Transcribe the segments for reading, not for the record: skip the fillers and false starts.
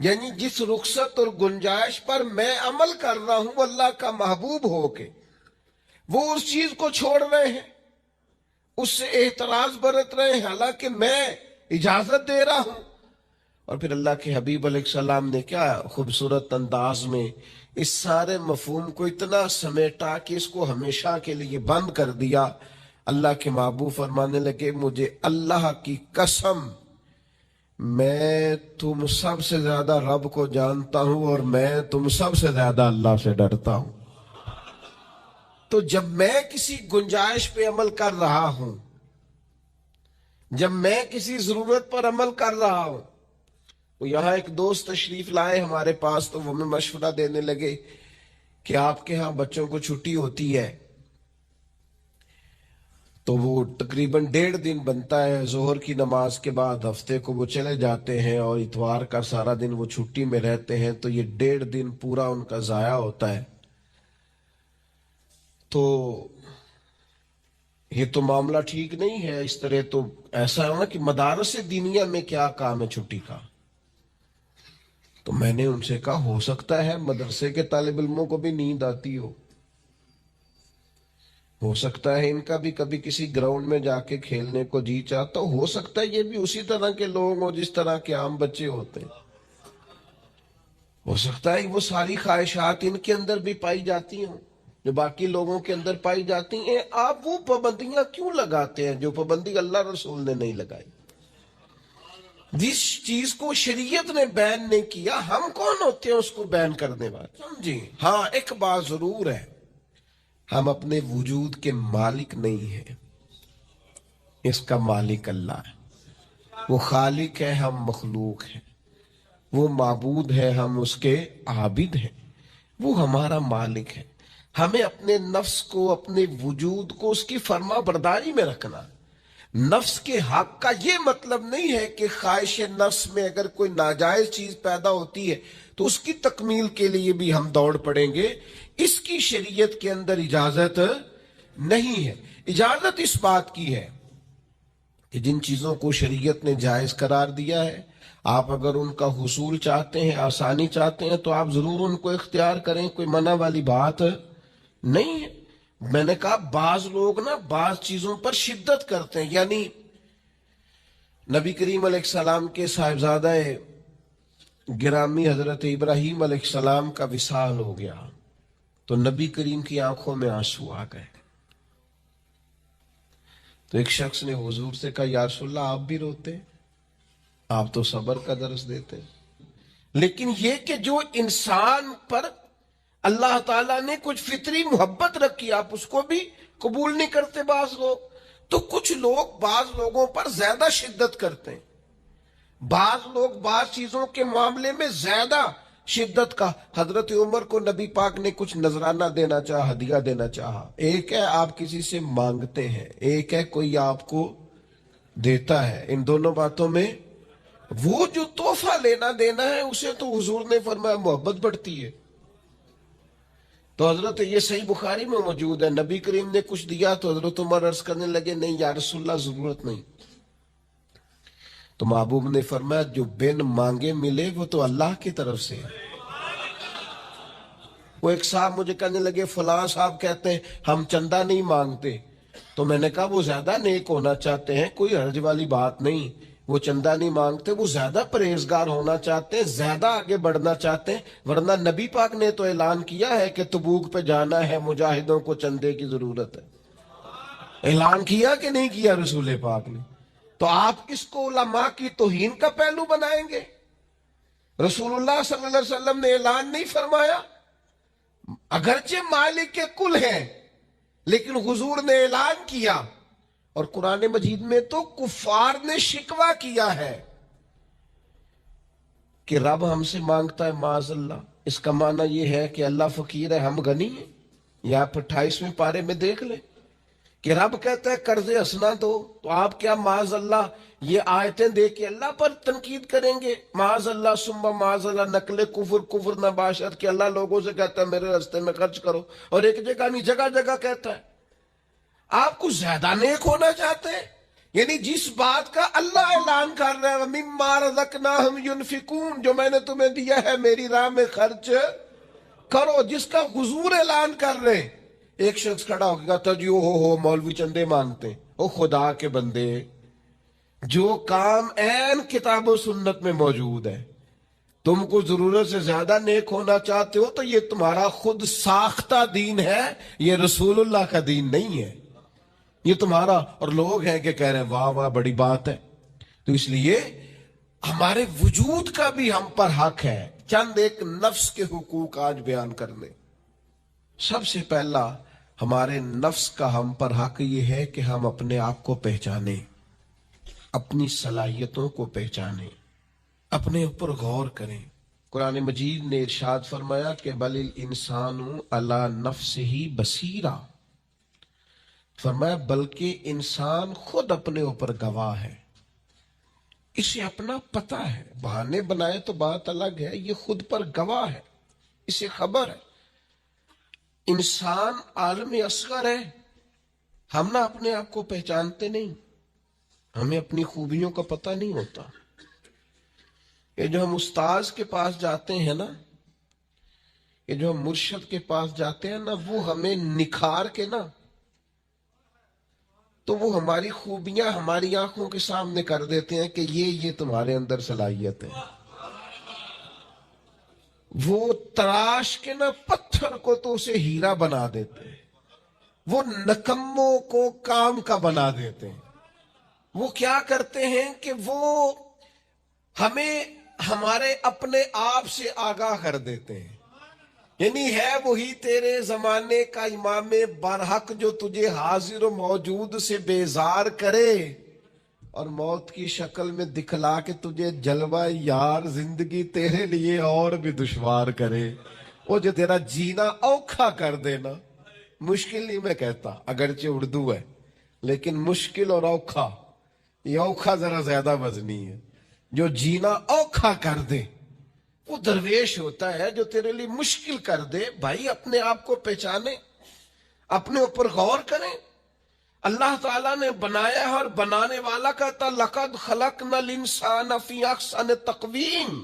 یعنی جس رخصت اور گنجائش پر میں عمل کر رہا ہوں اللہ کا محبوب ہو کے، وہ اس چیز کو چھوڑ رہے ہیں، اس سے اعتراض برت رہے ہیں، حالانکہ میں اجازت دے رہا ہوں۔ اور پھر اللہ کے حبیب علیہ السلام نے کیا خوبصورت انداز میں اس سارے مفہوم کو اتنا سمیٹا کہ اس کو ہمیشہ کے لیے بند کر دیا۔ اللہ کے محبوب فرمانے لگے، مجھے اللہ کی قسم، میں تم سب سے زیادہ رب کو جانتا ہوں اور میں تم سب سے زیادہ اللہ سے ڈرتا ہوں۔ تو جب میں کسی گنجائش پہ عمل کر رہا ہوں، جب میں کسی ضرورت پر عمل کر رہا ہوں، وہ یہاں ایک دوست تشریف لائے ہمارے پاس، تو وہ ہمیں مشورہ دینے لگے کہ آپ کے ہاں بچوں کو چھٹی ہوتی ہے تو وہ تقریباً 1.5 دن بنتا ہے، ظہر کی نماز کے بعد ہفتے کو وہ چلے جاتے ہیں اور اتوار کا سارا دن وہ چھٹی میں رہتے ہیں، تو یہ 1.5 دن پورا ان کا ضائع ہوتا ہے۔ تو یہ تو معاملہ ٹھیک نہیں ہے، اس طرح تو ایسا ہے نا کہ مدارس دینیہ میں کیا کام ہے چھٹی کا؟ تو میں نے ان سے کہا ہو سکتا ہے مدرسے کے طالب علموں کو بھی نیند آتی ہو سکتا ہے ان کا بھی کبھی کسی گراؤنڈ میں جا کے کھیلنے کو جی چاہتا ہو سکتا ہے یہ بھی اسی طرح کے لوگ ہوں جس طرح کے عام بچے ہوتے ہیں، ہو سکتا ہے وہ ساری خواہشات ان کے اندر بھی پائی جاتی ہوں جو باقی لوگوں کے اندر پائی جاتی ہیں۔ آپ وہ پابندیاں کیوں لگاتے ہیں جو پابندی اللہ رسول نے نہیں لگائی؟ جس چیز کو شریعت نے بین نہیں کیا، ہم کون ہوتے ہیں اس کو بین کرنے والے؟ سمجھیں؟ ہاں ایک بات ضرور ہے، ہم اپنے وجود کے مالک نہیں ہیں، اس کا مالک اللہ ہے۔ وہ خالق ہے، ہم مخلوق ہیں۔ وہ معبود ہے، ہم اس کے عابد ہیں۔ وہ ہمارا مالک ہے۔ ہمیں اپنے نفس کو، اپنے وجود کو اس کی فرما برداری میں رکھنا۔ نفس کے حق کا یہ مطلب نہیں ہے کہ خواہش نفس میں اگر کوئی ناجائز چیز پیدا ہوتی ہے تو اس کی تکمیل کے لیے بھی ہم دوڑ پڑیں گے، اس کی شریعت کے اندر اجازت نہیں ہے۔ اجازت اس بات کی ہے کہ جن چیزوں کو شریعت نے جائز قرار دیا ہے، آپ اگر ان کا حصول چاہتے ہیں، آسانی چاہتے ہیں، تو آپ ضرور ان کو اختیار کریں، کوئی منع والی بات نہیں ہے۔ میں نے کہا بعض لوگ نا بعض چیزوں پر شدت کرتے ہیں، یعنی نبی کریم علیہ السلام کے صاحبزادہ گرامی حضرت ابراہیم علیہ السلام کا وصال ہو گیا تو نبی کریم کی آنکھوں میں آنسو آ گئے۔ تو ایک شخص نے حضور سے کہا یا رسول اللہ آپ بھی روتے، آپ تو صبر کا درس دیتے، لیکن یہ کہ جو انسان پر اللہ تعالیٰ نے کچھ فطری محبت رکھی آپ اس کو بھی قبول نہیں کرتے بعض لوگ، تو کچھ لوگ بعض لوگوں پر زیادہ شدت کرتے ہیں، بعض لوگ بعض چیزوں کے معاملے میں زیادہ شدت کا۔ حضرت عمر کو نبی پاک نے کچھ نذرانہ دینا چاہا، ہدیہ دینا چاہا۔ ایک ہے آپ کسی سے مانگتے ہیں، ایک ہے کوئی آپ کو دیتا ہے، ان دونوں باتوں میں وہ جو تحفہ لینا دینا ہے اسے تو حضور نے فرمایا محبت بڑھتی ہے۔ تو حضرت یہ صحیح بخاری میں موجود ہے، نبی کریم نے کچھ دیا تو حضرت عمر عرض کرنے لگے نہیں یا رسول اللہ ضرورت نہیں۔ تو محبوب نے فرمایا جو بن مانگے ملے وہ تو اللہ کی طرف سے ہے۔ وہ ایک صاحب مجھے کہنے لگے فلاں صاحب کہتے ہیں ہم چندہ نہیں مانگتے، تو میں نے کہا وہ زیادہ نیک ہونا چاہتے ہیں، کوئی حرج والی بات نہیں، وہ چندہ نہیں مانگتے، وہ زیادہ پرہیزگار ہونا چاہتے ہیں، زیادہ آگے بڑھنا چاہتے ہیں، ورنہ نبی پاک نے تو اعلان کیا ہے کہ تبوک پہ جانا ہے، مجاہدوں کو چندے کی ضرورت ہے۔ اعلان کیا کہ نہیں کیا رسول پاک نے؟ تو آپ اس کو علماء کی توہین کا پہلو بنائیں گے؟ رسول اللہ صلی اللہ علیہ وسلم نے اعلان نہیں فرمایا؟ اگرچہ مالک کل ہیں لیکن حضور نے اعلان کیا، اور قرآن مجید میں تو کفار نے شکوہ کیا ہے کہ رب ہم سے مانگتا ہے معاذ اللہ۔ اس کا معنی یہ ہے کہ اللہ فقیر ہے ہم غنی ہیں؟ یا آپ 28ویں پارے میں دیکھ لیں کہ رب کہتا ہے قرض حسنہ دو، تو آپ کیا معاذ اللہ یہ آیتیں دے کے اللہ پر تنقید کریں گے؟ معاذ اللہ ثم معاذ اللہ، نقل کفر نباشت، کہ اللہ لوگوں سے کہتا ہے میرے راستے میں خرچ کرو، اور ایک جگہ نہیں جگہ جگہ کہتا ہے۔ آپ کو زیادہ نیک ہونا چاہتے ہیں یعنی جس بات کا اللہ اعلان کر رہا ہے وَمِمَّا رَزَقْنَاهُمْ يُنْفِقُونَ، جو میں نے تمہیں دیا ہے میری راہ میں خرچ کرو، جس کا حضور اعلان کر رہے ہیں۔ ایک شخص کھڑا ہو کے کہتا جی ہو مولوی چندے مانگتے ہیں۔ او خدا کے بندے، جو کام عین کتاب و سنت میں موجود ہے، تم کو ضرورت سے زیادہ نیک ہونا چاہتے ہو تو یہ تمہارا خود ساختہ دین ہے، یہ رسول اللہ کا دین نہیں ہے، یہ تمہارا۔ اور لوگ ہیں کہ کہہ رہے ہیں واہ واہ بڑی بات ہے۔ تو اس لیے ہمارے وجود کا بھی ہم پر حق ہے۔ چند ایک نفس کے حقوق آج بیان کر لیں۔ سب سے پہلا ہمارے نفس کا ہم پر حق یہ ہے کہ ہم اپنے آپ کو پہچانیں، اپنی صلاحیتوں کو پہچانیں، اپنے اوپر غور کریں۔ قرآن مجید نے ارشاد فرمایا کہ بل الانسان علی نفسہ بصیرہ، فرمایا بلکہ انسان خود اپنے اوپر گواہ ہے، اسے اپنا پتہ ہے۔ بہانے بنائے تو بات الگ ہے، یہ خود پر گواہ ہے، اسے خبر ہے۔ انسان عالم اصغر ہے، ہم نہ اپنے آپ کو پہچانتے نہیں، ہمیں اپنی خوبیوں کا پتہ نہیں ہوتا۔ یہ جو ہم استاذ کے پاس جاتے ہیں نا، یہ جو ہم مرشد کے پاس جاتے ہیں نا، وہ ہمیں نکھار کے نا تو وہ ہماری خوبیاں ہماری آنکھوں کے سامنے کر دیتے ہیں کہ یہ تمہارے اندر صلاحیت ہے۔ وہ تراش کے نا پتھر کو تو اسے ہیرا بنا دیتے ہیں، وہ نکموں کو کام کا بنا دیتے ہیں۔ وہ کیا کرتے ہیں کہ وہ ہمیں ہمارے اپنے آپ سے آگاہ کر دیتے ہیں۔ یعنی ہے وہی تیرے زمانے کا امام برحق جو تجھے حاضر و موجود سے بیزار کرے اور موت کی شکل میں دکھلا کے تجھے جلوہ یار زندگی تیرے لیے اور بھی دشوار کرے، وہ جو تیرا جینا اوکھا کر دینا۔ مشکل نہیں میں کہتا، اگرچہ اردو ہے لیکن مشکل اور اوکھا، یہ اوکھا ذرا زیادہ وزنی ہے۔ جو جینا اوکھا کر دے وہ درویش ہوتا ہے، جو تیرے لیے مشکل کر دے۔ بھائی اپنے آپ کو پہچانے، اپنے اوپر غور کریں۔ اللہ تعالیٰ نے بنایا ہے اور بنانے والا کہتا لَقَدْ خَلَقْنَا الْإِنسَانَ فِي أَحْسَنِ تَقْوِيمٍ،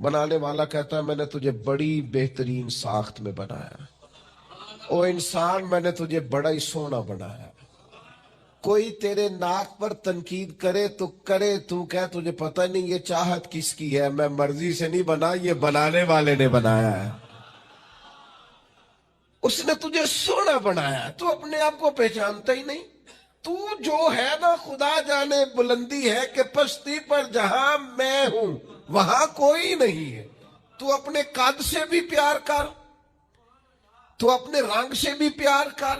بنانے والا کہتا ہے میں نے تجھے بڑی بہترین ساخت میں بنایا۔ او انسان میں نے تجھے بڑا ہی سونا بنایا۔ کوئی تیرے ناک پر تنقید کرے تو کرے، تو کہے تجھے پتہ نہیں یہ چاہت کس کی ہے، میں مرضی سے نہیں بنا، یہ بنانے والے نے بنایا ہے۔ اس نے تجھے سونا بنایا، تو اپنے آپ کو پہچانتا ہی نہیں۔ تو جو ہے نا خدا جانے بلندی ہے کہ پستی پر جہاں میں ہوں وہاں کوئی نہیں ہے۔ تو اپنے قد سے بھی پیار کر، تو اپنے رنگ سے بھی پیار کر،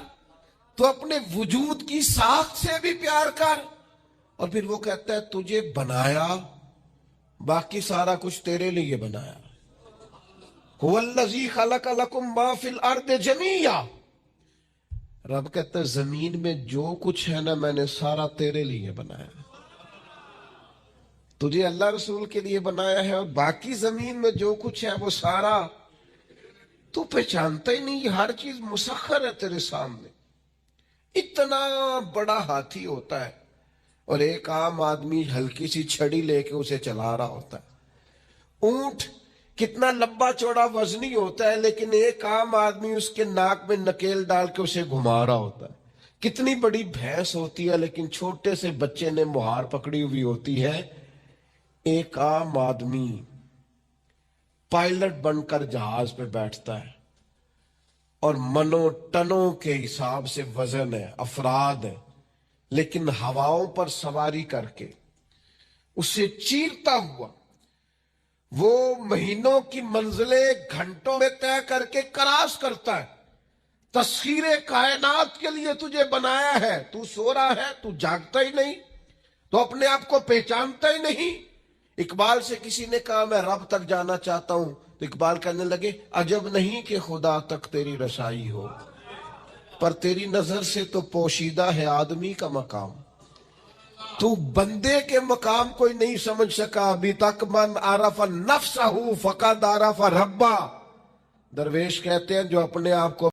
تو اپنے وجود کی ساخت سے بھی پیار کر۔ اور پھر وہ کہتا ہے تجھے بنایا، باقی سارا کچھ تیرے لیے بنایا۔ هو الذی خلق لکم ما فی الارض جمیعا، رب کہتا ہے زمین میں جو کچھ ہے نا میں نے سارا تیرے لیے بنایا، تجھے اللہ رسول کے لیے بنایا ہے، اور باقی زمین میں جو کچھ ہے وہ سارا تو پہچانتا ہی نہیں۔ یہ ہر چیز مسخر ہے تیرے سامنے۔ اتنا بڑا ہاتھی ہوتا ہے اور ایک عام آدمی ہلکی سی چھڑی لے کے اسے چلا رہا ہوتا ہے۔ اونٹ کتنا لمبا چوڑا وزنی ہوتا ہے لیکن ایک عام آدمی اس کے ناک میں نکیل ڈال کے اسے گھما رہا ہوتا ہے۔ کتنی بڑی بھینس ہوتی ہے لیکن چھوٹے سے بچے نے مہار پکڑی ہوئی ہوتی ہے۔ ایک عام آدمی پائلٹ بن کر جہاز پہ بیٹھتا ہے اور منوں ٹنوں کے حساب سے وزن ہے، افراد ہے، لیکن ہواؤں پر سواری کر کے اسے چیرتا ہوا وہ مہینوں کی منزلیں گھنٹوں میں طے کر کے کراس کرتا ہے۔ تسخیر کائنات کے لیے تجھے بنایا ہے، تو سو رہا ہے، تو جاگتا ہی نہیں، تو اپنے آپ کو پہچانتا ہی نہیں۔ اقبال سے کسی نے کہا میں رب تک جانا چاہتا ہوں، تو اقبال کہنے لگے عجب نہیں کہ خدا تک تیری رسائی ہو، پر تیری نظر سے تو پوشیدہ ہے آدمی کا مقام۔ تو بندے کے مقام کوئی نہیں سمجھ سکا ابھی تک، من عرف نفسہ فقد عرف ربہ۔ درویش کہتے ہیں جو اپنے آپ کو